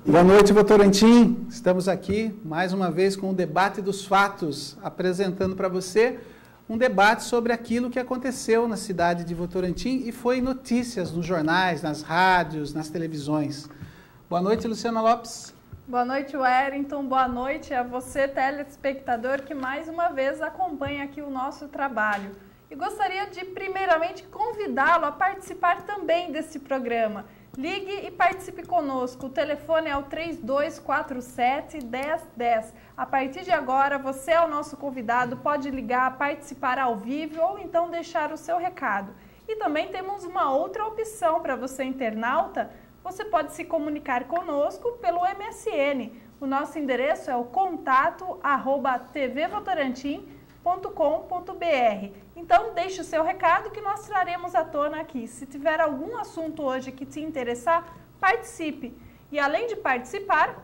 Boa noite, Votorantim. Estamos aqui mais uma vez com o debate dos fatos, apresentando para você um debate sobre aquilo que aconteceu na cidade de Votorantim e foi notícias nos jornais, nas rádios, nas televisões. Boa noite, Luciana Lopes. Boa noite, Wellington. Boa noite a você, telespectador, que mais uma vez acompanha aqui o nosso trabalho. E gostaria de, primeiramente, convidá-lo a participar também desse programa. Ligue e participe conosco. O telefone é o 3247-1010. A partir de agora, você é o nosso convidado, pode ligar, participar ao vivo ou então deixar o seu recado. E também temos uma outra opção para você, internauta. Você pode se comunicar conosco pelo MSN. O nosso endereço é o contato@tvvotorantim.com.br. Então, deixe o seu recado que nós traremos à tona aqui. Se tiver algum assunto hoje que te interessar, participe. E além de participar,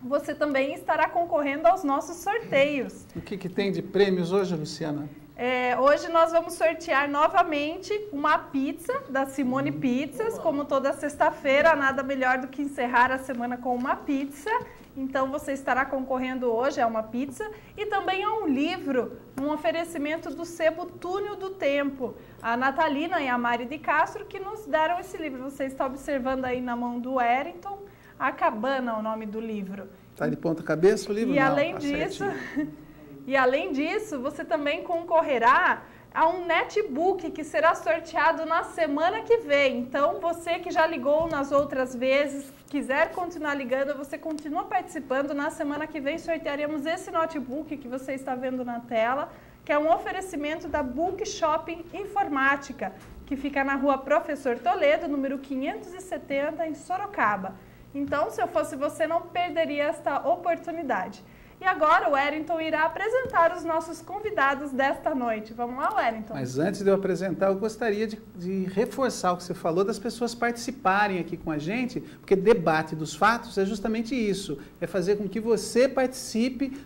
você também estará concorrendo aos nossos sorteios. O que tem de prêmios hoje, Luciana? Hoje nós vamos sortear novamente uma pizza da Simone Pizzas. Como toda sexta-feira, nada melhor do que encerrar a semana com uma pizza. Então, você estará concorrendo hoje a uma pizza e também a um livro, um oferecimento do Sebo Túnel do Tempo. A Natalina e a Mari de Castro que nos deram esse livro. Você está observando aí na mão do Wellington, A Cabana é o nome do livro. Está de ponta cabeça o livro? E além disso, você também concorrerá a um netbook que será sorteado na semana que vem. Então, você que já ligou nas outras vezes, quiser continuar ligando, você continua participando. Na semana que vem sortearemos esse notebook que você está vendo na tela, que é um oferecimento da Book Shopping Informática, que fica na rua Professor Toledo, número 570, em Sorocaba. Então, se eu fosse você, não perderia esta oportunidade. E agora o Wellington irá apresentar os nossos convidados desta noite. Vamos lá, Wellington? Mas antes de eu apresentar, eu gostaria de reforçar o que você falou, das pessoas participarem aqui com a gente, porque debate dos fatos é justamente isso, é fazer com que você participe,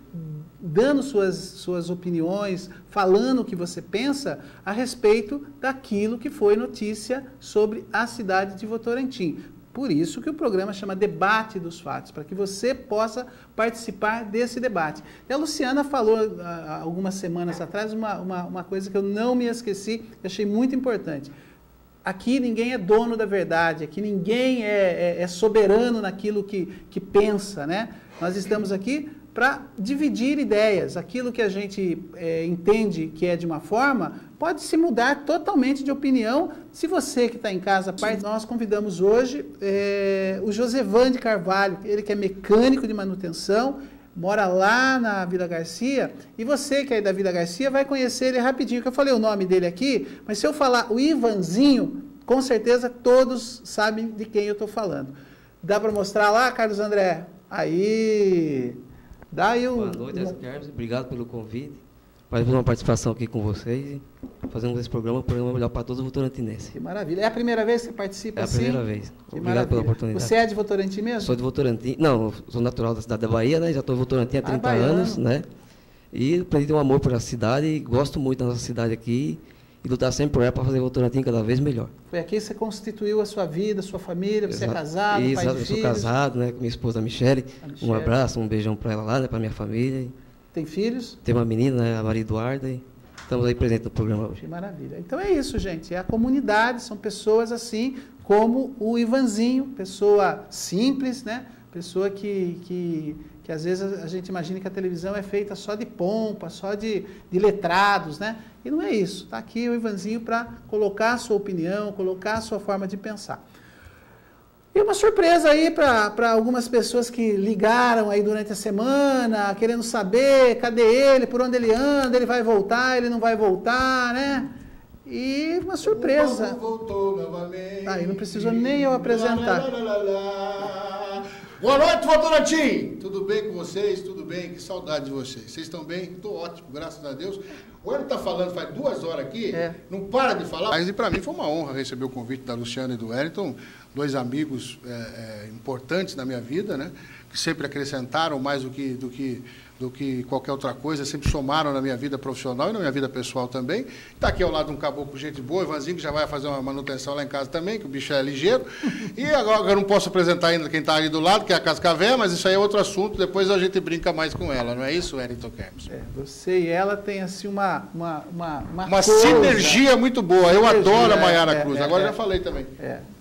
dando suas opiniões, falando o que você pensa a respeito daquilo que foi notícia sobre a cidade de Votorantim. Por isso que o programa chama Debate dos Fatos, para que você possa participar desse debate. E a Luciana falou há algumas semanas atrás uma coisa que eu não me esqueci, que achei muito importante. Aqui ninguém é dono da verdade, aqui ninguém é soberano naquilo que pensa, né? Nós estamos aqui para dividir ideias. Aquilo que a gente entende que é de uma forma, pode se mudar totalmente de opinião. Se você que está em casa, nós convidamos hoje o Josevan de Carvalho, ele que é mecânico de manutenção, mora lá na Vila Garcia, e você que é da Vila Garcia vai conhecer ele rapidinho, que eu falei o nome dele aqui, mas se eu falar o Ivanzinho, com certeza todos sabem de quem eu estou falando. Dá para mostrar lá, Carlos André? Aí... Boa noite, Carlos. Obrigado pelo convite. Fazemos uma participação aqui com vocês. Fazemos esse programa, um programa melhor para todos os votorantinenses. Que maravilha. É a primeira vez que você participa assim? É a primeira vez. Que Obrigado pela oportunidade. Você é de Votorantim mesmo? Sou de Votorantim. Não, sou natural da cidade da Bahia, né? Já estou em Votorantim há 30 anos, né? E aprendi um amor pela cidade e gosto muito da nossa cidade aqui. E lutar sempre por ela para fazer Votorantim cada vez melhor. Foi aqui que você constituiu a sua vida, a sua família, você é casado, pai de filhos? Eu sou casado, né, com minha esposa Michele. Um abraço, um beijão para ela lá, né, para minha família. Tem filhos? Tem uma menina, né, a Maria Eduarda. E estamos aí presentes no programa hoje. Que maravilha. Então é isso, gente. É a comunidade, são pessoas assim como o Ivanzinho, pessoa simples, né? Pessoa que às vezes a gente imagina que a televisão é feita só de pompa, só de letrados, né? E não é isso. Está aqui o Ivanzinho para colocar a sua opinião, colocar a sua forma de pensar. E uma surpresa aí para algumas pessoas que ligaram aí durante a semana, querendo saber cadê ele, por onde ele anda, ele vai voltar, ele não vai voltar, né? E uma surpresa. O povo voltou novamente. Aí não precisou nem eu apresentar. Boa noite, Votorantim! Tudo bem com vocês? Tudo bem? Que saudade de vocês. Vocês estão bem? Estou ótimo, graças a Deus. O Hélio está falando faz 2 horas aqui, não para de falar. Mas para mim foi uma honra receber o convite da Luciana e do Wellington, 2 amigos importantes na minha vida, né? Que sempre acrescentaram mais do que do que qualquer outra coisa, sempre somaram na minha vida profissional e na minha vida pessoal também. Está aqui ao lado de um caboclo gente boa, Ivanzinho, que já vai fazer uma manutenção lá em casa também, que o bicho é ligeiro. E agora eu não posso apresentar ainda quem está ali do lado, que é a Cascavé, mas isso aí é outro assunto, depois a gente brinca mais com ela, não é isso, Wellington Kempis? Você e ela têm assim uma sinergia muito boa. Eu adoro a Maiara Cruz, agora já falei também.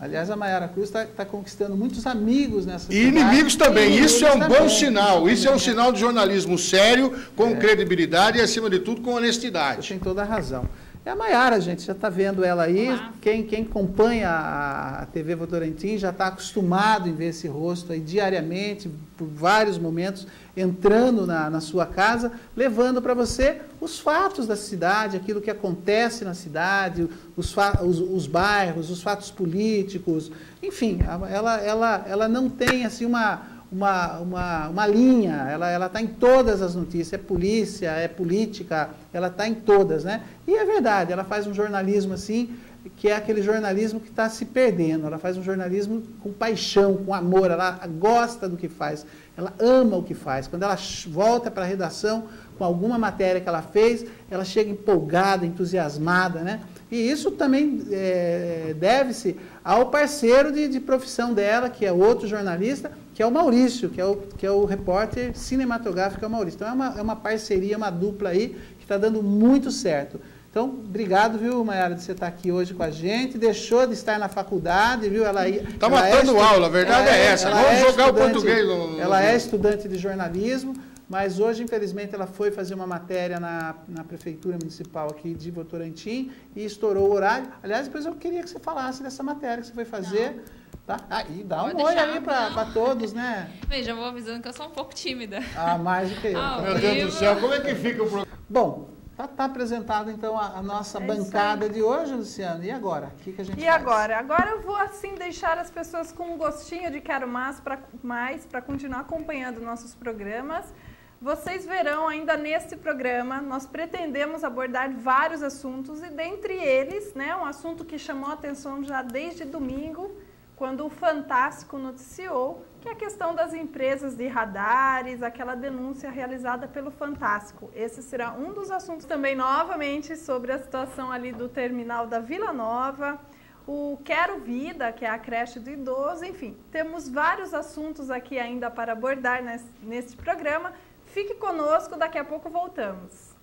Aliás, a Maiara Cruz está conquistando muitos amigos nessa cidade. E inimigos também, isso é um bom sinal, isso é um sinal de jornalismo sério, com credibilidade e, acima de tudo, com honestidade. Você tem toda a razão. É a Maiara, gente, já está vendo ela aí. Quem acompanha a TV Votorantim já está acostumado em ver esse rosto aí diariamente, por vários momentos, entrando na sua casa, levando para você os fatos da cidade, aquilo que acontece na cidade, os bairros, os fatos políticos. Enfim, ela não tem assim uma linha, ela está em todas as notícias, é polícia, é política, ela está em todas, né? E é verdade, ela faz um jornalismo assim, que é aquele jornalismo que está se perdendo, ela faz um jornalismo com paixão, com amor, ela gosta do que faz, ela ama o que faz. Quando ela volta para a redação com alguma matéria que ela fez, ela chega empolgada, entusiasmada, né? E isso também deve-se ao parceiro de profissão dela, que é outro jornalista, que é o Maurício, que é o repórter cinematográfico, é o Maurício. Então é uma parceria, uma dupla aí, que está dando muito certo. Então, obrigado, viu, Maiara, de você estar aqui hoje com a gente. Deixou de estar na faculdade, viu? Está matando aula, a verdade é essa. Vamos jogar o português. Ela é estudante de jornalismo, mas hoje, infelizmente, ela foi fazer uma matéria na Prefeitura Municipal aqui de Votorantim e estourou o horário. Aliás, depois eu queria que você falasse dessa matéria que você foi fazer. Tá? E dá um oi aí para todos, né? Bem, já vou avisando que eu sou um pouco tímida. Mais do que eu. Meu Deus do céu, como é que fica o programa? Bom, tá apresentado então a nossa bancada de hoje, Luciano. E agora? O que a gente faz? Agora? Agora eu vou assim deixar as pessoas com um gostinho de quero mais para continuar acompanhando nossos programas. Vocês verão ainda neste programa, nós pretendemos abordar vários assuntos e dentre eles, né, um assunto que chamou a atenção já desde domingo, quando o Fantástico noticiou, que é a questão das empresas de radares, aquela denúncia realizada pelo Fantástico. Esse será um dos assuntos também, novamente, sobre a situação ali do terminal da Vila Nova, o Quero Vida, que é a creche do idoso, enfim, temos vários assuntos aqui ainda para abordar neste programa. Fique conosco, daqui a pouco voltamos.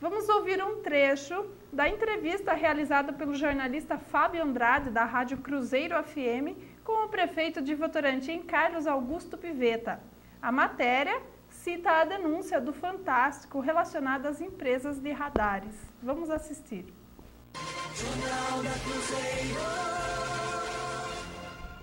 Vamos ouvir um trecho da entrevista realizada pelo jornalista Fábio Andrade, da Rádio Cruzeiro FM, com o prefeito de Votorantim, Carlos Augusto Pivetta. A matéria cita a denúncia do Fantástico relacionada às empresas de radares. Vamos assistir. Jornal da Cruzeiro.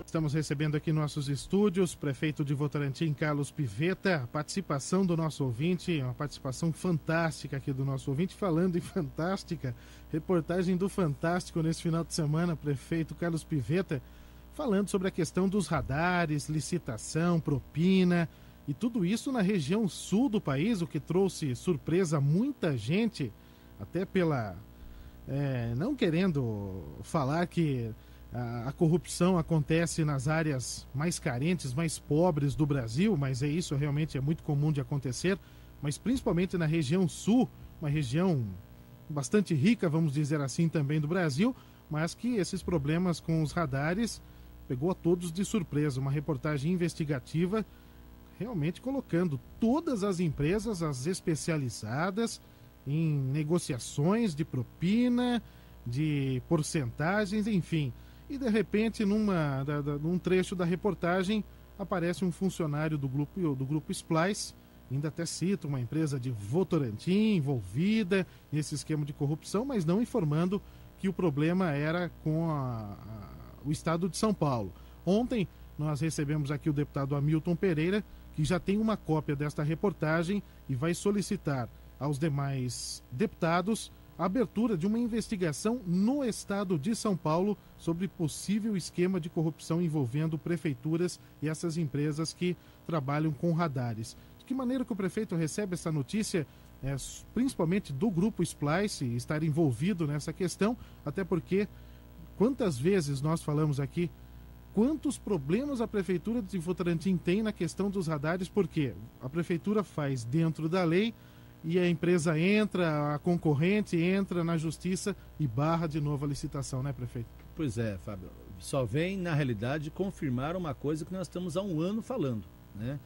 Estamos recebendo aqui nossos estúdios, prefeito de Votorantim, Carlos Pivetta, a participação do nosso ouvinte, uma participação fantástica aqui do nosso ouvinte, falando em fantástica, reportagem do Fantástico nesse final de semana, prefeito Carlos Pivetta, falando sobre a questão dos radares, licitação, propina, e tudo isso na região sul do país, o que trouxe surpresa a muita gente, até pela... não querendo falar que a corrupção acontece nas áreas mais carentes, mais pobres do Brasil, mas isso realmente é muito comum de acontecer, mas principalmente na região sul, uma região bastante rica, vamos dizer assim, também do Brasil, mas que esses problemas com os radares pegou a todos de surpresa. Uma reportagem investigativa realmente colocando todas as empresas, as especializadas, em negociações de propina, de porcentagens, enfim. E de repente, num trecho da reportagem, aparece um funcionário do grupo Splice, ainda até cita uma empresa de Votorantim envolvida nesse esquema de corrupção, mas não informando que o problema era com o estado de São Paulo. Ontem nós recebemos aqui o deputado Hamilton Pereira, que já tem uma cópia desta reportagem e vai solicitar aos demais deputados a abertura de uma investigação no estado de São Paulo sobre possível esquema de corrupção envolvendo prefeituras e essas empresas que trabalham com radares. De que maneira que o prefeito recebe essa notícia, principalmente do grupo Splice, estar envolvido nessa questão, até porque quantas vezes nós falamos aqui, quantos problemas a Prefeitura de Votorantim tem na questão dos radares, porque a Prefeitura faz dentro da lei e a empresa entra, a concorrente entra na justiça e barra de novo a licitação, né, prefeito? Pois é, Fábio. Só vem, na realidade, confirmar uma coisa que nós estamos há um ano falando, né?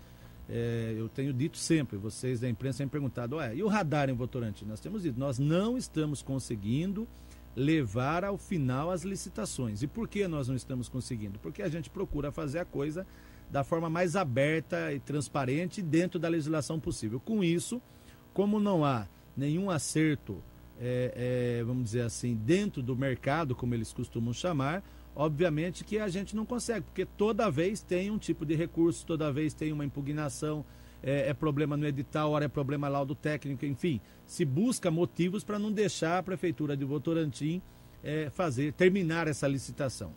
Eu tenho dito sempre, vocês da imprensa têm perguntado, e o radar em Votorantim? Nós temos dito, nós não estamos conseguindo levar ao final as licitações. E por que nós não estamos conseguindo? Porque a gente procura fazer a coisa da forma mais aberta e transparente dentro da legislação possível. Com isso, como não há nenhum acerto, vamos dizer assim, dentro do mercado, como eles costumam chamar, obviamente que a gente não consegue, porque toda vez tem um tipo de recurso, toda vez tem uma impugnação, problema no edital, ora é problema laudo técnico, enfim, se busca motivos para não deixar a Prefeitura de Votorantim terminar essa licitação.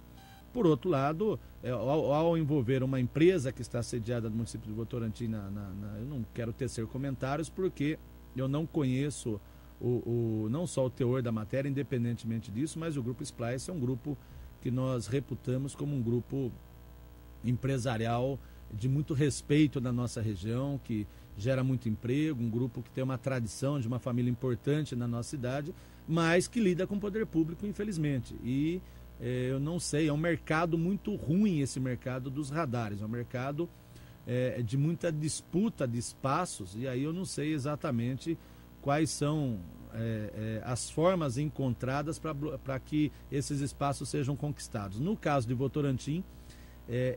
Por outro lado, ao envolver uma empresa que está sediada no município de Votorantim, eu não quero tecer comentários, porque eu não conheço não só o teor da matéria, independentemente disso, mas o Grupo Splice é um grupo que nós reputamos como um grupo empresarial de muito respeito na nossa região, que gera muito emprego, um grupo que tem uma tradição de uma família importante na nossa cidade, mas que lida com o poder público, infelizmente. E eu não sei, é um mercado muito ruim esse mercado dos radares, é um mercado de muita disputa de espaços, e aí eu não sei exatamente quais são as formas encontradas para que esses espaços sejam conquistados. No caso de Votorantim,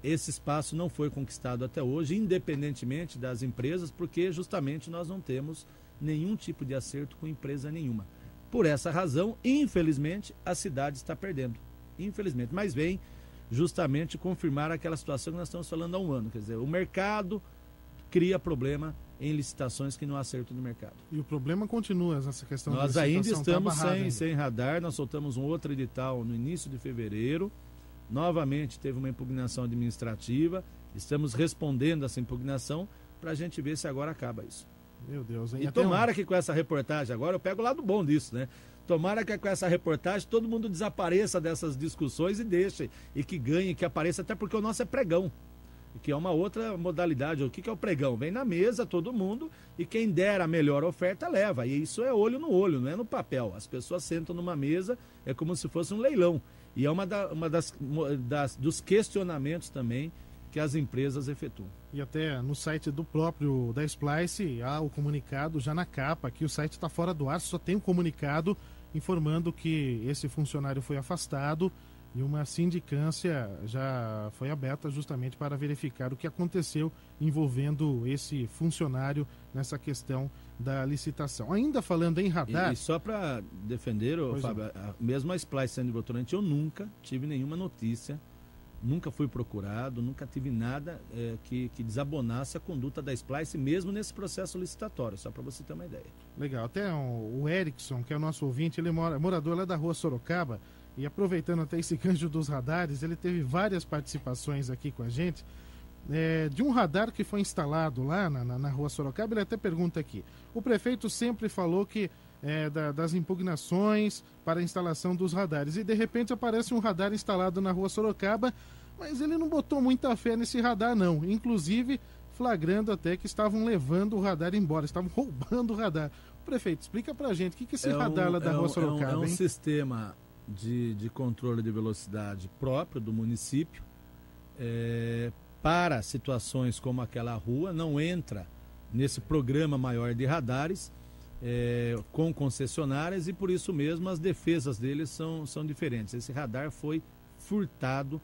esse espaço não foi conquistado até hoje, independentemente das empresas, porque justamente nós não temos nenhum tipo de acerto com empresa nenhuma. Por essa razão, infelizmente, a cidade está perdendo. Infelizmente, mas vem justamente confirmar aquela situação que nós estamos falando há um ano. Quer dizer, o mercado cria problema em licitações que não há acerto do mercado. E o problema continua nessa questão da licitação. Nós ainda estamos sem radar, nós soltamos um outro edital no início de fevereiro, novamente teve uma impugnação administrativa, estamos respondendo essa impugnação para a gente ver se agora acaba isso. Meu Deus, hein? E tomara que com essa reportagem agora, eu pego o lado bom disso, né? Tomara que com essa reportagem todo mundo desapareça dessas discussões e deixe, e que ganhe, que apareça, até porque o nosso é pregão, que é uma outra modalidade. O que é o pregão? Vem na mesa todo mundo e quem der a melhor oferta leva, e isso é olho no olho, não é no papel. As pessoas sentam numa mesa, é como se fosse um leilão, e é uma dos questionamentos também que as empresas efetuam. E até no site do próprio da Splice há o comunicado já na capa, que o site está fora do ar, só tem um comunicado informando que esse funcionário foi afastado e uma sindicância já foi aberta justamente para verificar o que aconteceu envolvendo esse funcionário nessa questão da licitação. Ainda falando em radar... E só para defender, Fábio, mesmo a Splice sendo de Votorantim, eu nunca tive nenhuma notícia, nunca fui procurado, nunca tive nada que desabonasse a conduta da Splice, mesmo nesse processo licitatório, só para você ter uma ideia. Legal, até o Erickson, que é o nosso ouvinte, ele é morador lá da rua Sorocaba, e aproveitando até esse gancho dos radares, ele teve várias participações aqui com a gente, de um radar que foi instalado lá na rua Sorocaba. Ele até pergunta aqui, o prefeito sempre falou que das impugnações para a instalação dos radares, e de repente aparece um radar instalado na rua Sorocaba, mas ele não botou muita fé nesse radar não, inclusive flagrando até que estavam levando o radar embora, estavam roubando o radar. Prefeito, explica pra gente, o que esse radar lá da rua Sorocaba? É um sistema de controle de velocidade próprio do município, para situações como aquela rua, não entra nesse programa maior de radares, com concessionárias, e por isso mesmo as defesas deles são diferentes. Esse radar foi furtado,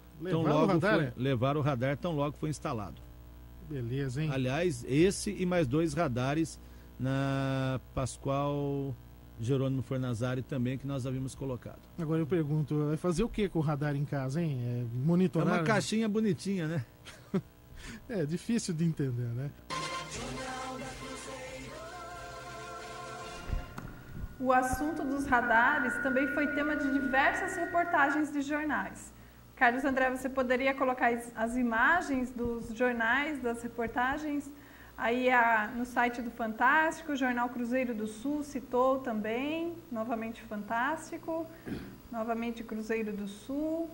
levaram o radar tão logo foi instalado. Beleza, hein? Aliás, esse e mais 2 radares na Pascoal Jerônimo Fornazari também, que nós havíamos colocado. Agora eu pergunto, vai fazer o que com o radar em casa, hein? Monitorar? É uma caixinha bonitinha, né? É difícil de entender, né? O assunto dos radares também foi tema de diversas reportagens de jornais. Carlos André, você poderia colocar as imagens dos jornais, das reportagens? Aí no site do Fantástico, o Jornal Cruzeiro do Sul citou também, novamente Fantástico, novamente Cruzeiro do Sul.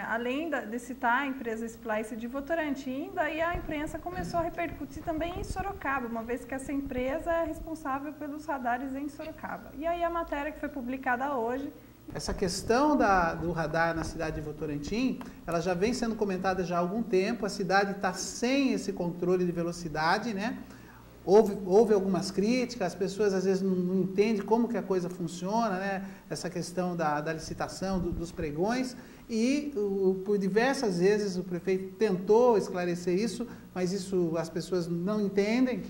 Além de citar a empresa Splice de Votorantim, daí a imprensa começou a repercutir também em Sorocaba, uma vez que essa empresa é responsável pelos radares em Sorocaba. E aí a matéria que foi publicada hoje. Essa questão do radar na cidade de Votorantim, ela já vem sendo comentada já há algum tempo, a cidade está sem esse controle de velocidade, né? Houve algumas críticas, as pessoas às vezes não entendem como que a coisa funciona, né? Essa questão da licitação, dos pregões, e por diversas vezes o prefeito tentou esclarecer isso, mas isso as pessoas não entendem,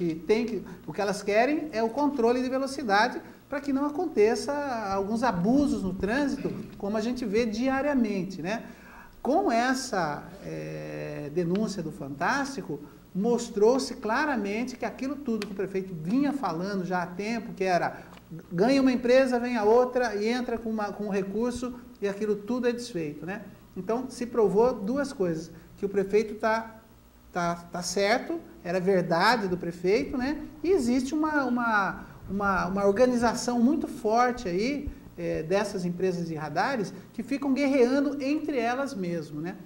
o que elas querem é o controle de velocidade para que não aconteça alguns abusos no trânsito, como a gente vê diariamente, né? Com essa denúncia do Fantástico, mostrou-se claramente que aquilo tudo que o prefeito vinha falando já há tempo, que era ganha uma empresa, vem a outra e entra com um recurso e aquilo tudo é desfeito, né? Então, se provou duas coisas, que o prefeito tá certo, era verdade do prefeito, né? E existe uma organização muito forte aí dessas empresas de radares que ficam guerreando entre elas mesmo, né?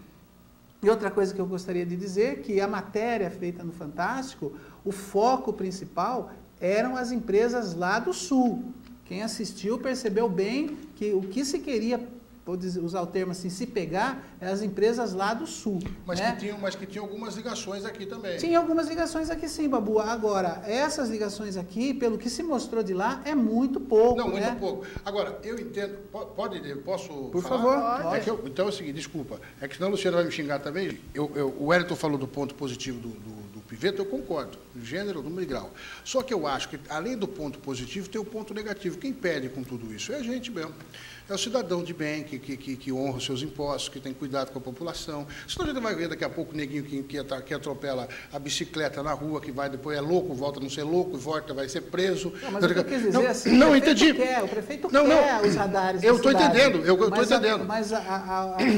E outra coisa que eu gostaria de dizer, que a matéria feita no Fantástico, o foco principal eram as empresas lá do Sul. Quem assistiu percebeu bem que o que se queria, vou usar o termo assim, se pegar, eram as empresas lá do Sul. Mas, né? que tinham algumas ligações aqui também. Tinha algumas ligações aqui sim, Babu. Agora, essas ligações aqui, pelo que se mostrou de lá, é muito pouco. Não, muito né? pouco. Agora, eu entendo, posso Por falar? favor, pode. Então é o seguinte, desculpa, é que senão o Luciano vai me xingar também. O Wellington falou do ponto positivo do Piveta, eu concordo, gênero, número e grau. Só que eu acho que, além do ponto positivo, tem o ponto negativo. Quem perde com tudo isso é a gente mesmo. É o cidadão de bem, que honra os seus impostos, que tem cuidado com a população. Senão a gente vai ver daqui a pouco o neguinho que atropela a bicicleta na rua, que vai depois é louco, volta a não ser louco, volta, vai ser preso. Não, mas o que eu quis dizer assim, não entendi. O prefeito quer os radares eu estou entendendo, Mas a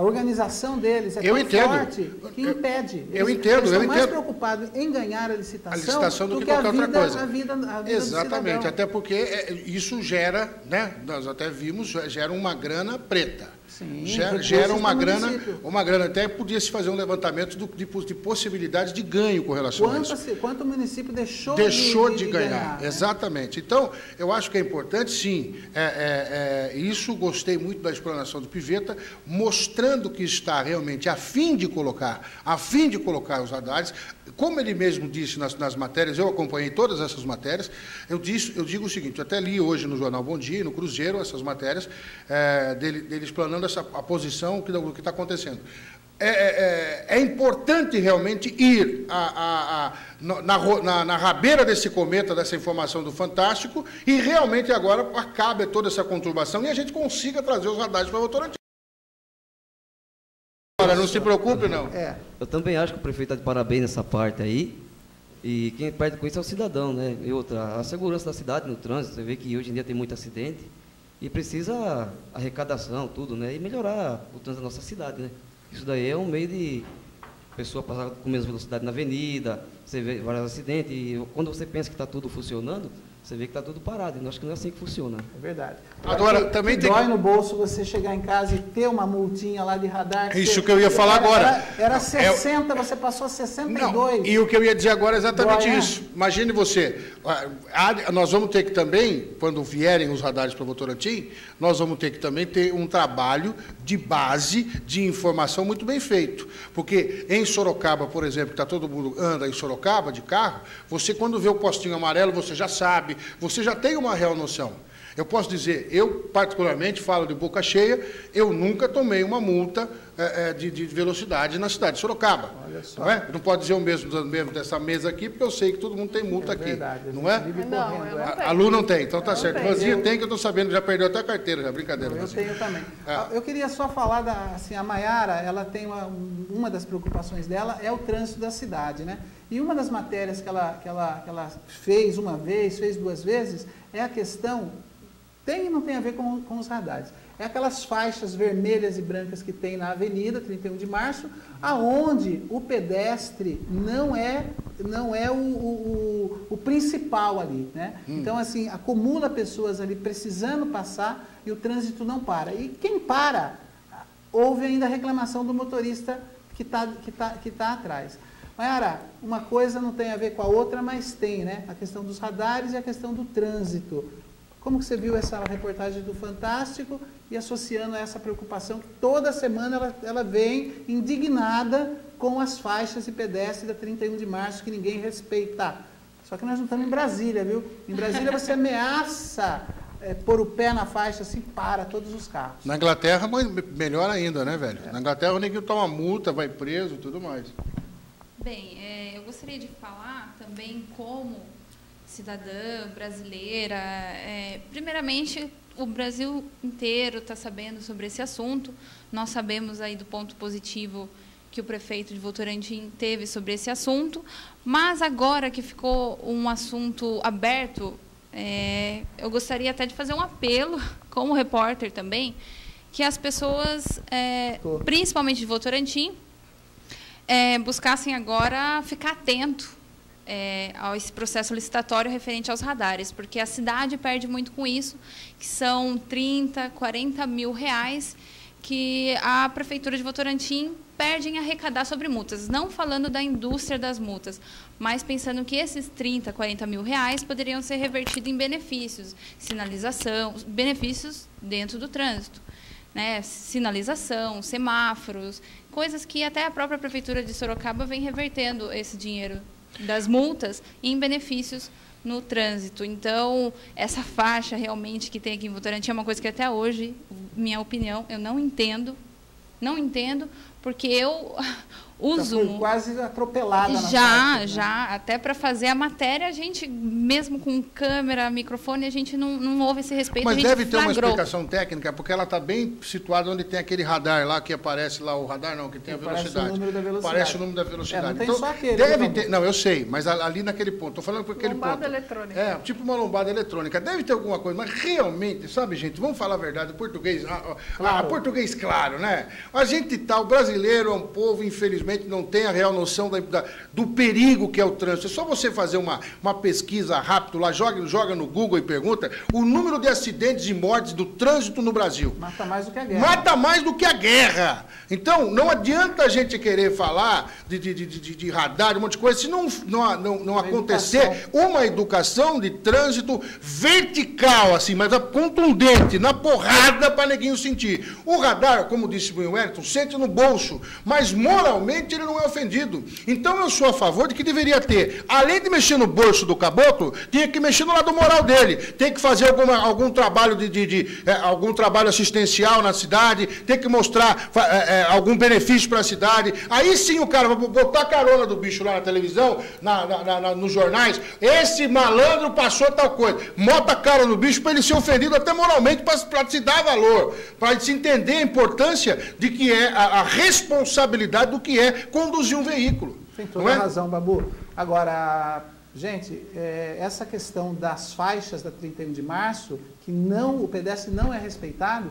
organização deles é tão forte que impede. Eu entendo. Eles estão mais preocupados em ganhar a licitação do que qualquer outra coisa. A vida Exatamente, do cidadão. até porque isso gera, né? Nós até vimos, gera uma grana preta. Sim, gera uma grana, até podia-se fazer um levantamento de possibilidades de ganho com relação a isso. Quanto o município deixou de ganhar. Né? Exatamente. Então, eu acho que é importante, sim, isso gostei muito da explanação do Piveta, mostrando que está realmente a fim de colocar os radares. Como ele mesmo disse nas matérias, eu acompanhei todas essas matérias, eu digo o seguinte, eu até li hoje no Jornal Bom Dia, no Cruzeiro, essas matérias, dele explanando a posição do que está acontecendo. É importante realmente ir na rabeira desse cometa, dessa informação do Fantástico, e realmente agora acabe toda essa conturbação e a gente consiga trazer os radares para Votorantim. Agora, não se preocupe, não. Eu também acho que o prefeito está de parabéns nessa parte aí. E quem perde com isso é o cidadão, né? E outra, a segurança da cidade no trânsito. Você vê que hoje em dia tem muito acidente e precisa arrecadação, tudo, né? E melhorar o trânsito da nossa cidade, né? Isso daí é um meio de pessoa passar com menos velocidade na avenida, você vê vários acidentes, e quando você pensa que está tudo funcionando, você vê que está tudo parado, e acho que não é assim que funciona. É verdade. Agora, também tem... Dói no bolso você chegar em casa e ter uma multinha lá de radar. Isso que eu ia falar agora. Era 60, você passou a 62. Não, e o que eu ia dizer agora é exatamente isso. Imagine você, nós vamos ter que também, quando vierem os radares para Votorantim, nós vamos ter que também ter um trabalho de base de informação muito bem feito. Porque em Sorocaba, por exemplo, que todo mundo anda em Sorocaba de carro, você quando vê o postinho amarelo, você já sabe, você já tem uma real noção. Eu posso dizer, eu particularmente falo de boca cheia, eu nunca tomei uma multa de velocidade na cidade de Sorocaba. Olha só. Não é? Não pode dizer o mesmo dessa mesa aqui, porque eu sei que todo mundo tem multa aqui. Verdade, não é? Não, eu não tenho. A Lu não tem, então tá certo. Rosinha Eu tem, que eu estou sabendo, já perdeu até a carteira, já brincadeira. Eu Rosinha. tenho também. Eu queria só falar, assim, a Maiara, ela tem uma das preocupações dela é o trânsito da cidade, né? E uma das matérias que ela fez uma vez, fez duas vezes, é a questão, tem e não tem a ver com os radares, É aquelas faixas vermelhas e brancas que tem na Avenida 31 de Março, aonde o pedestre não é o principal ali, né? Então, assim, acumula pessoas ali precisando passar e o trânsito não para. E quem para, houve ainda a reclamação do motorista que tá atrás. Mayara, uma coisa não tem a ver com a outra, mas tem, né? A questão dos radares e a questão do trânsito. Como que você viu essa reportagem do Fantástico e associando a essa preocupação que toda semana ela vem indignada com as faixas de pedestre da 31 de março que ninguém respeita. Só que nós não estamos em Brasília, viu? Em Brasília você ameaça pôr o pé na faixa, assim, para todos os carros. Na Inglaterra, melhor ainda, né, velho? Na Inglaterra o neguinho toma multa, vai preso e tudo mais. Bem, eu gostaria de falar também como cidadã brasileira. Primeiramente, o Brasil inteiro está sabendo sobre esse assunto. Nós sabemos aí do ponto positivo que o prefeito de Votorantim teve sobre esse assunto, mas agora que ficou um assunto aberto, eu gostaria até de fazer um apelo, como repórter também, que as pessoas, principalmente de Votorantim, buscassem agora ficar atento a esse processo licitatório referente aos radares, porque a cidade perde muito com isso, que são 30, 40 mil reais que a Prefeitura de Votorantim perde em arrecadar sobre multas, não falando da indústria das multas, mas pensando que esses 30, 40 mil reais poderiam ser revertidos em benefícios, sinalização, benefícios dentro do trânsito, né? Sinalização, semáforos, coisas que até a própria Prefeitura de Sorocaba vem revertendo esse dinheiro das multas em benefícios no trânsito. Então, essa faixa realmente que tem aqui em Votorantim é uma coisa que até hoje, minha opinião, eu não entendo, porque eu uso... Já foi quase atropelada na faixa, né? Até para fazer a matéria, a gente, mesmo com câmera, microfone, a gente não houve esse respeito. Mas deve ter uma explicação técnica, porque ela está bem situada onde tem aquele radar lá, que aparece lá, o radar não, que tem a velocidade. Parece o número da velocidade. Parece o número da velocidade. Não tem então, só aquele. Deve ter, não, eu sei, mas ali naquele ponto, estou falando por aquele lombada ponto. eletrônica. Tipo uma lombada eletrônica. Deve ter alguma coisa, mas realmente, sabe, gente, vamos falar a verdade, o português, português claro, né? A gente o brasileiro é um povo, infelizmente, não tem a real noção do perigo que é o trânsito. É só você fazer uma pesquisa rápida lá, joga no Google e pergunta o número de acidentes e mortes do trânsito no Brasil. Mata mais do que a guerra. Mata mais do que a guerra. Então, não adianta a gente querer falar de radar, de um monte de coisa, se não acontecer uma educação de trânsito vertical, assim, mas contundente, na porrada para neguinho sentir. O radar, como disse o Wellington, sente no bolso, mas moralmente ele não é ofendido. Então eu sou a favor de que deveria ter, além de mexer no bolso do caboclo, tinha que mexer no lado moral dele, tem que fazer algum trabalho algum trabalho assistencial na cidade, tem que mostrar algum benefício para a cidade. Aí sim o cara vai botar a carona do bicho lá na televisão, nos jornais, esse malandro passou tal coisa, bota a cara no bicho para ele ser ofendido até moralmente, para se dar valor, para se entender a importância de que é a responsabilidade do que é conduzir um veículo. Tem toda a razão, Babu. Agora, gente, essa questão das faixas da 31 de março, que o pedestre não é respeitado,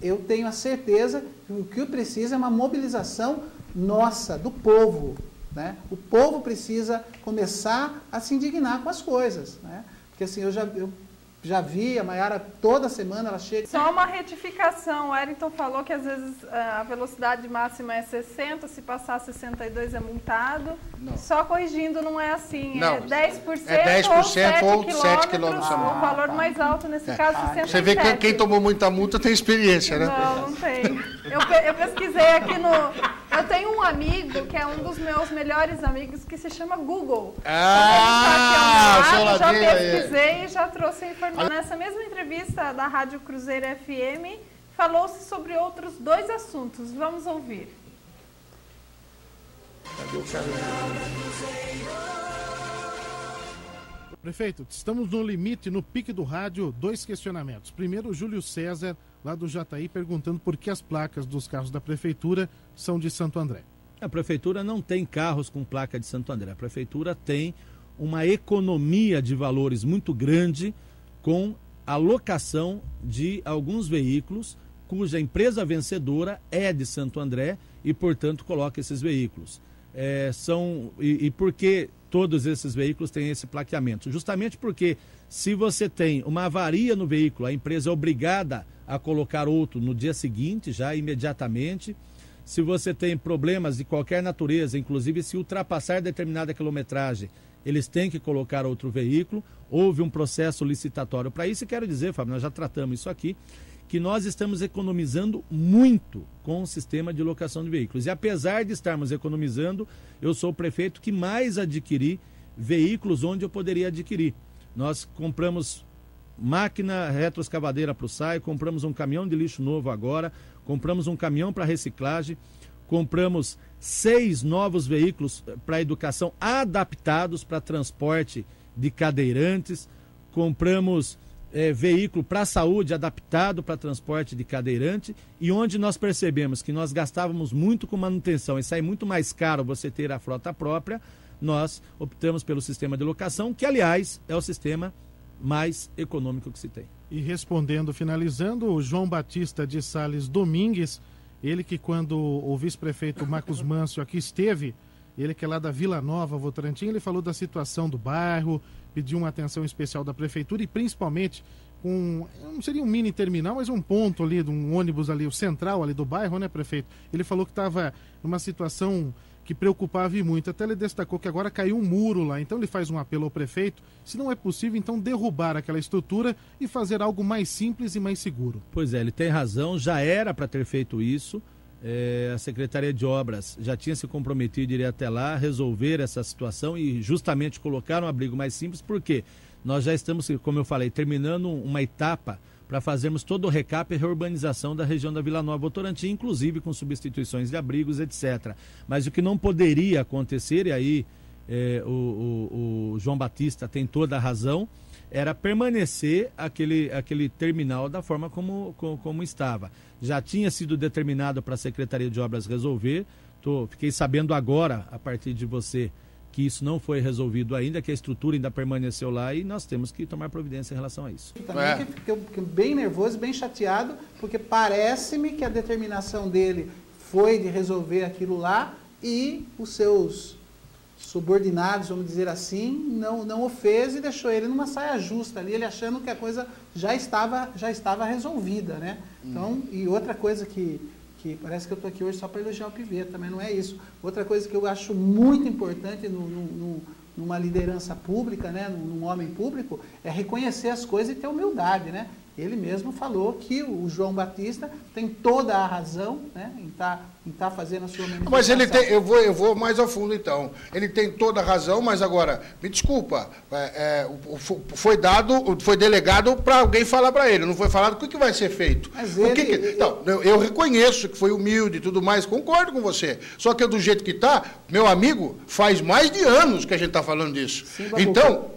eu tenho a certeza que o que precisa é uma mobilização nossa, do povo, né? O povo precisa começar a se indignar com as coisas, né? Porque assim, eu já vi, a Mayara toda semana ela chega... Só uma retificação, o Wellington falou que às vezes a velocidade máxima é 60, se passar 62 é multado. Não. Só corrigindo, não é assim, não. É 10%, é 10% ou 7 km. O valor mais alto, nesse caso, 67. Você vê que quem tomou muita multa tem experiência, né? Não tem. Eu pesquisei aqui Eu tenho um amigo que é um dos meus melhores amigos que se chama Google. Já pesquisei e já trouxe a informação. Nessa mesma entrevista da Rádio Cruzeiro FM, falou-se sobre outros 2 assuntos. Vamos ouvir. Cadê o cara? Prefeito, estamos no limite, no pique do rádio, 2 questionamentos. Primeiro, o Júlio César, lá do Jataí, perguntando por que as placas dos carros da Prefeitura são de Santo André. A Prefeitura não tem carros com placa de Santo André. A Prefeitura tem uma economia de valores muito grande com a locação de alguns veículos cuja empresa vencedora é de Santo André e, portanto, coloca esses veículos. E por que todos esses veículos têm esse plaqueamento? Justamente porque se você tem uma avaria no veículo, a empresa é obrigada a colocar outro no dia seguinte, já imediatamente. Se você tem problemas de qualquer natureza, inclusive se ultrapassar determinada quilometragem, eles têm que colocar outro veículo. Houve um processo licitatório para isso. E quero dizer, Fábio, nós já tratamos isso aqui, que nós estamos economizando muito com o sistema de locação de veículos. E apesar de estarmos economizando, eu sou o prefeito que mais adquiri veículos onde eu poderia adquirir. Nós compramos máquina retroescavadeira para o SAI, compramos um caminhão de lixo novo agora, compramos um caminhão para reciclagem, compramos 6 novos veículos para educação adaptados para transporte de cadeirantes, compramos veículo para saúde adaptado para transporte de cadeirante, e onde nós percebemos que nós gastávamos muito com manutenção e sai muito mais caro você ter a frota própria, nós optamos pelo sistema de locação, que aliás é o sistema mais econômico que se tem. E respondendo, finalizando, o João Batista de Sales Domingues, ele que quando o vice-prefeito Marcos Mâncio aqui esteve, ele que é lá da Vila Nova, Votorantim, ele falou da situação do bairro, pediu uma atenção especial da prefeitura e principalmente não seria um mini terminal, mas um ponto ali, um ônibus ali, o central ali do bairro, né, prefeito? Ele falou que estava numa situação que preocupava e muito. Até ele destacou que agora caiu um muro lá. Então ele faz um apelo ao prefeito, se não é possível, então derrubar aquela estrutura e fazer algo mais simples e mais seguro. Pois é, ele tem razão, já era para ter feito isso. A Secretaria de Obras já tinha se comprometido de ir até lá, resolver essa situação e justamente colocar um abrigo mais simples, porque nós já estamos, como eu falei, terminando uma etapa para fazermos todo o recap e reurbanização da região da Vila Nova Votorantim, inclusive com substituições de abrigos, etc. Mas o que não poderia acontecer, e aí o João Batista tem toda a razão, era permanecer aquele terminal da forma como estava. Já tinha sido determinado para a Secretaria de Obras resolver, fiquei sabendo agora, a partir de você, que isso não foi resolvido ainda, que a estrutura ainda permaneceu lá e nós temos que tomar providência em relação a isso. Também fiquei bem nervoso, bem chateado, porque parece-me que a determinação dele foi de resolver aquilo lá e os seus subordinados, vamos dizer assim, não o fez e deixou ele numa saia justa ali, ele achando que a coisa já estava resolvida, né? Então, e outra coisa que parece que eu estou aqui hoje só para elogiar o Piveta, mas não é isso. Outra coisa que eu acho muito importante numa liderança pública, né, num homem público, é reconhecer as coisas e ter humildade, né? Ele mesmo falou que o João Batista tem toda a razão, né, em tá fazendo a sua manifestação. Mas ele tem, eu vou mais a fundo então. Ele tem toda a razão, mas agora, me desculpa, foi delegado para alguém falar para ele, não foi falado o que vai ser feito. Mas então, eu reconheço que foi humilde e tudo mais, concordo com você. Só que do jeito que está, meu amigo, faz mais de anos que a gente está falando disso. Sim, então,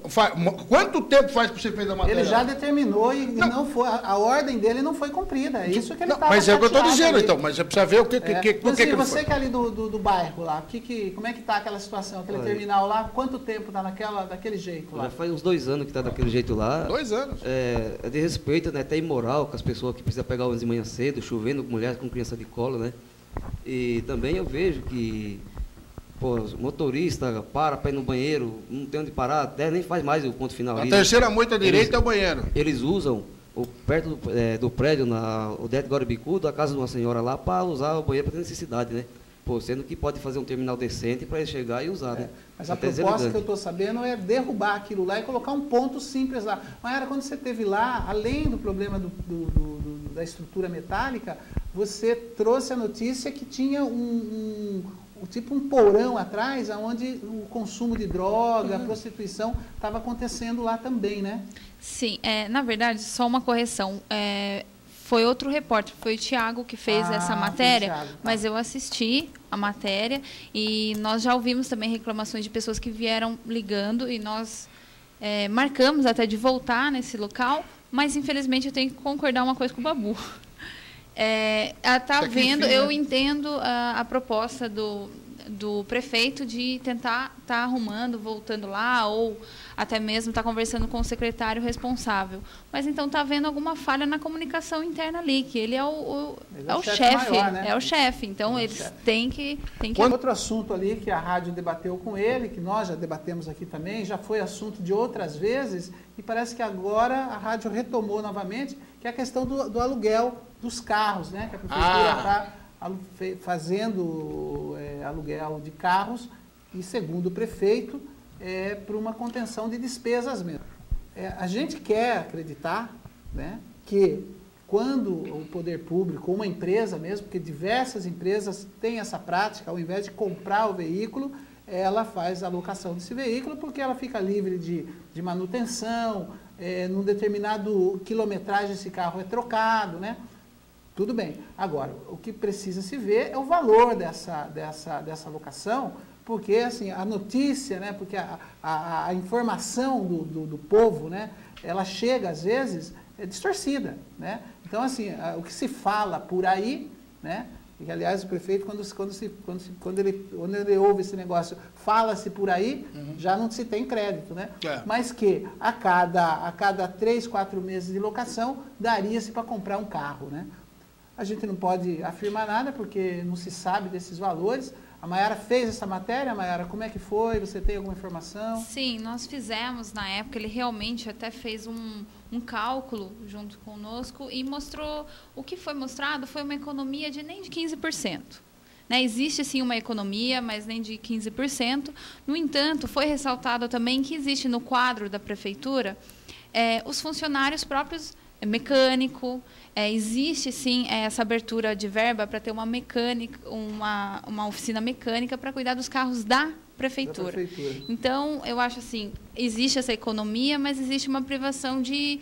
quanto tempo faz que você fez a matéria? Ele já determinou e não foi, a ordem dele não foi cumprida. É isso que ele estava. Mas é o que eu estou dizendo, então. Mas você precisa ver o que você que é ali do bairro lá, como é que está aquela situação, aquele terminal lá, quanto tempo está daquele jeito lá? Já faz uns 2 anos que está daquele jeito lá. 2 anos. É de respeito, né? Até imoral com as pessoas que precisam pegar ônibus de manhã cedo, chovendo, mulheres com criança de colo, né? E também eu vejo que os motoristas para ir no banheiro, não tem onde parar, até nem faz mais o ponto final. A terceira moita à direita é o banheiro. Eles usam perto do prédio, o Décio Guarabicudo, a casa de uma senhora lá, para usar o banheiro para ter necessidade, né? Sendo que pode fazer um terminal decente para ele chegar e usar, né? Mas a proposta que eu estou sabendo é derrubar aquilo lá e colocar um ponto simples lá. Mas quando você esteve lá, além do problema da estrutura metálica, você trouxe a notícia que tinha tipo um porão atrás, onde o consumo de droga, a prostituição estava acontecendo lá também, né? Sim, na verdade, só uma correção. Foi outro repórter, foi o Thiago que fez essa matéria, Thiago, tá. Mas eu assisti a matéria e nós já ouvimos também reclamações de pessoas que vieram ligando e nós marcamos até de voltar nesse local, mas infelizmente eu tenho que concordar uma coisa com o Babu. Tá vendo, eu entendo a proposta do prefeito de tentar estar arrumando, voltando lá, ou até mesmo estar conversando com o secretário responsável. Mas então está havendo alguma falha na comunicação interna ali, que ele é o chefe, maior, né? é o chefe. Então eles têm que... Outro assunto ali que a rádio debateu com ele, que nós já debatemos aqui também, já foi assunto de outras vezes, e parece que agora a rádio retomou novamente, que é a questão do aluguel dos carros, né? Que a prefeitura está fazendo aluguel de carros e, segundo o prefeito, por uma contenção de despesas mesmo. A gente quer acreditar, né, que quando o poder público, uma empresa mesmo, porque diversas empresas têm essa prática, ao invés de comprar o veículo, ela faz a locação desse veículo porque ela fica livre de manutenção, num determinado quilometragem esse carro é trocado, né? Tudo bem. Agora, o que precisa se ver é o valor dessa locação, porque assim, a notícia, né, porque a informação do povo, né, ela chega, às vezes, distorcida. Né? Então, assim, o que se fala por aí, né, e, aliás, o prefeito, quando ele ouve esse negócio, fala-se por aí, já não se tem crédito, né? Mas que a cada 3, 4 meses de locação, daria-se para comprar um carro, né? A gente não pode afirmar nada, porque não se sabe desses valores. A Maiara fez essa matéria. Maiara, como é que foi? Você tem alguma informação? Sim, nós fizemos na época, ele realmente até fez um cálculo junto conosco e mostrou, o que foi mostrado foi uma economia de nem de 15%. Né? Existe sim uma economia, mas nem de 15%. No entanto, foi ressaltado também que existe no quadro da prefeitura os funcionários próprios, mecânico, existe sim essa abertura de verba para ter uma mecânica, uma oficina mecânica para cuidar dos carros da prefeitura. Então, eu acho assim, existe essa economia, mas existe uma privação de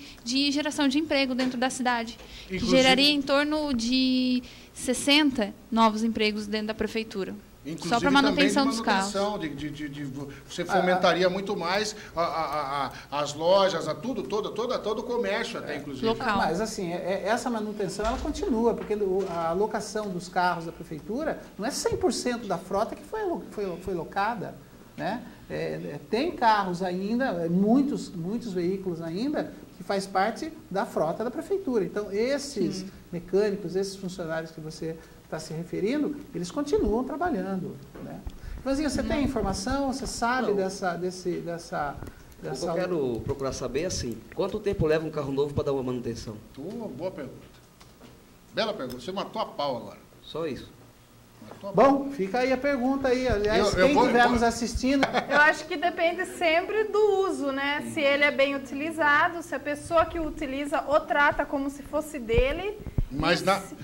geração de emprego dentro da cidade, que geraria em torno de 60 novos empregos dentro da prefeitura. Inclusive, só para manutenção dos carros. Você fomentaria muito mais as lojas, todo o comércio, até inclusive. Local. Mas assim, essa manutenção ela continua, porque a locação dos carros da prefeitura não é 100% da frota que foi locada. Né? Tem carros ainda, muitos veículos ainda, que faz parte da frota da prefeitura. Então, esses mecânicos, esses funcionários que você está se referindo, eles continuam trabalhando. Né? Ivanzinho, você tem informação? Você sabe dessa... O que eu quero procurar saber assim, quanto tempo leva um carro novo para dar uma manutenção? Boa pergunta. Bela pergunta. Você matou a pau agora. Só isso. Bom, fica aí a pergunta aí. Aliás, quem estiver nos assistindo... Eu acho que depende sempre do uso, né? Se ele é bem utilizado, se a pessoa que o utiliza o trata como se fosse dele.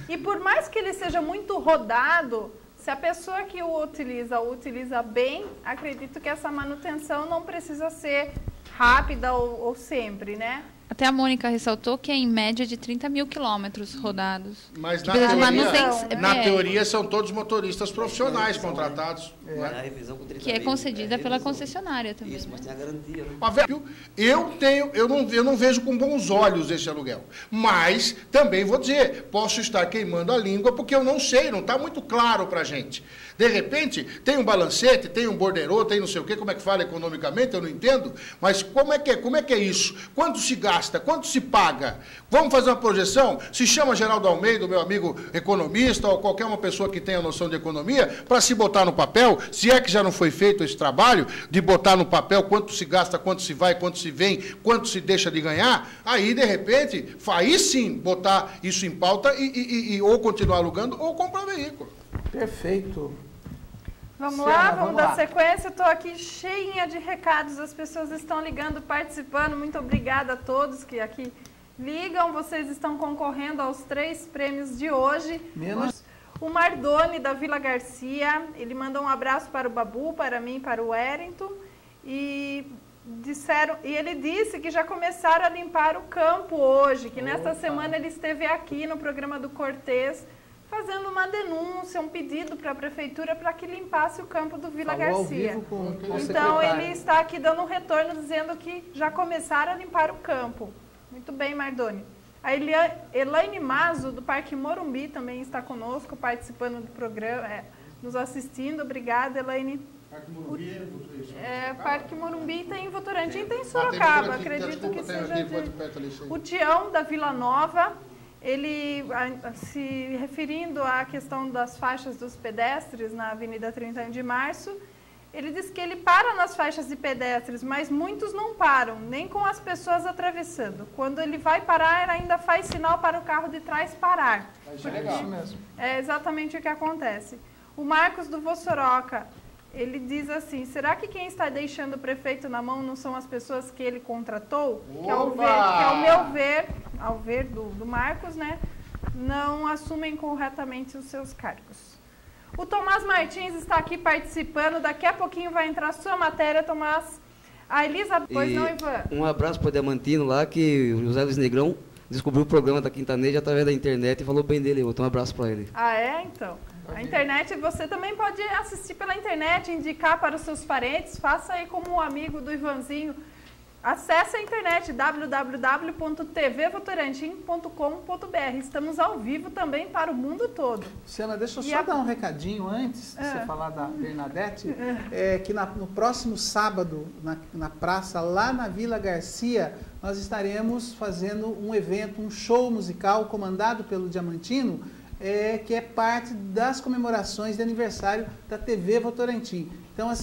E por mais que ele seja muito rodado, se a pessoa que o utiliza bem, acredito que essa manutenção não precisa ser rápida ou sempre, né? Até a Mônica ressaltou que é em média de 30 mil quilômetros rodados. Mas na teoria são todos motoristas profissionais contratados. A revisão com 30 que é concedida pela concessionária também. Isso, mas tem a garantia. Né? Eu não vejo com bons olhos esse aluguel. Mas também vou dizer, posso estar queimando a língua porque eu não sei, não está muito claro para a gente. De repente, tem um balancete, tem um borderô, tem não sei o quê, como é que fala economicamente, eu não entendo. Mas como é que é isso? Quanto se gasta? Quanto se paga? Vamos fazer uma projeção? Se chama Geraldo Almeida, meu amigo economista, ou qualquer uma pessoa que tenha noção de economia, para se botar no papel, se é que já não foi feito esse trabalho, de botar no papel quanto se gasta, quanto se vai, quanto se vem, quanto se deixa de ganhar, aí, de repente, aí sim, botar isso em pauta e ou continuar alugando ou comprar veículo. Perfeito. Vamos lá, vamos dar sequência. Estou aqui cheinha de recados, as pessoas estão ligando, participando. Muito obrigada a todos que aqui ligam. Vocês estão concorrendo aos 3 prêmios de hoje. O Mardoni, da Vila Garcia, ele mandou um abraço para o Babu, para mim, para o Wellington. E ele disse que já começaram a limpar o campo hoje, que nesta semana ele esteve aqui no programa do Cortês, fazendo uma denúncia, um pedido para a prefeitura para que limpasse o campo do Vila Garcia. Então, ele está aqui dando um retorno, dizendo que já começaram a limpar o campo. Muito bem, Mardoni. A Elaine Mazo, do Parque Morumbi, também está conosco, participando do programa, nos assistindo. Obrigada, Elaine. Parque Morumbi, Parque Morumbi tem em Votorantim, tem em Sorocaba, acredito que seja o Tião da Vila Nova, ele, se referindo à questão das faixas dos pedestres na Avenida 31 de Março, ele diz que ele para nas faixas de pedestres, mas muitos não param, nem com as pessoas atravessando. Quando ele vai parar, ele ainda faz sinal para o carro de trás parar. Isso é legal mesmo. É exatamente o que acontece. O Marcos do Vossoroca, ele diz assim, será que quem está deixando o prefeito na mão não são as pessoas que ele contratou? Que ao meu ver, ao ver do Marcos, né, não assumem corretamente os seus cargos. O Tomás Martins está aqui participando, daqui a pouquinho vai entrar a sua matéria, Tomás. A Elisa, pois não, Ivan? Um abraço para o Diamantino lá, que o José Luiz Negrão descobriu o programa da Quintaneja através da internet e falou bem dele. Então um abraço para ele. Ah, é? Então. A internet, você também pode assistir pela internet, indicar para os seus parentes, faça aí como um amigo do Ivanzinho. Acesse a internet www.tvvotorantim.com.br. Estamos ao vivo também para o mundo todo. Luciana, deixa eu só dar um recadinho antes de você falar da Bernadette. Que no próximo sábado, na praça, lá na Vila Garcia, nós estaremos fazendo um evento, um show musical comandado pelo Diamantino, que é parte das comemorações de aniversário da TV Votorantim. Então, assim,